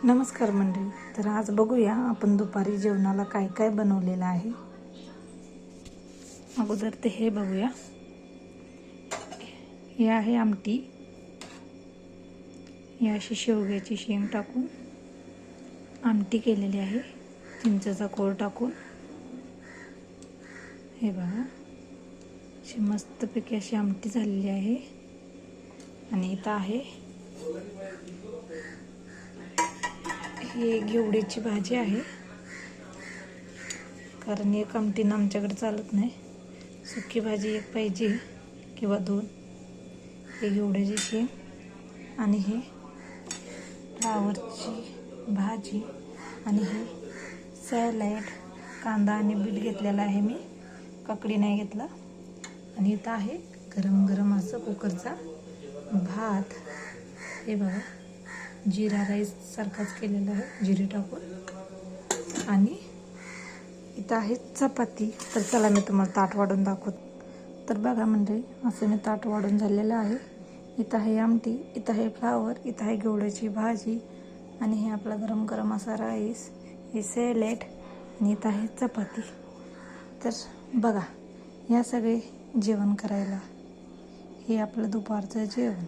नमस्कार मंडळी. तर आज बघूया आपण दुपारी जेवणाला काय काय बनवलेलं आहे. अगोदर ते हे बघूया. हे आहे आमटी. ही अशी शेवग्याची शेंग टाकून आमटी केलेली आहे, चिंचेचा कोळ टाकून. हे बघा, अशी मस्तपैकी अशी आमटी झालेली आहे. आणि इथं आहे ही घेवड्याची भाजी आहे, कारण एक आमटीनं आमच्याकडे चालत नाही. सुकी भाजी एक पाहिजे किंवा दोन. हे घेवड्याची शेंग आणि हे फ्लावरची भाजी आणि हे सॅलड. कांदा आणि बीट घेतलेला आहे मी, काकडी नाही घेतला. आणि इथं आहे गरम गरम असं कुकरचा भात. हे बघा, जिरा राईस सारखाच केलेला आहे, जिरे टाकून. आणि इथं आहे चपाती. तर चला मी तुम्हाला ताट वाढून दाखवत. तर बघा म्हणजे असं मी ताट वाढून झालेलं आहे. इथं आहे आमटी, इथं आहे फ्लावर, इथं आहे घेवड्याची भाजी आणि हे आपला गरम गरम असा राईस, हे सॅलेड आणि इथं आहे चपाती. तर बघा, या सगळे जेवण करायला हे आपलं दुपारचं जेवण.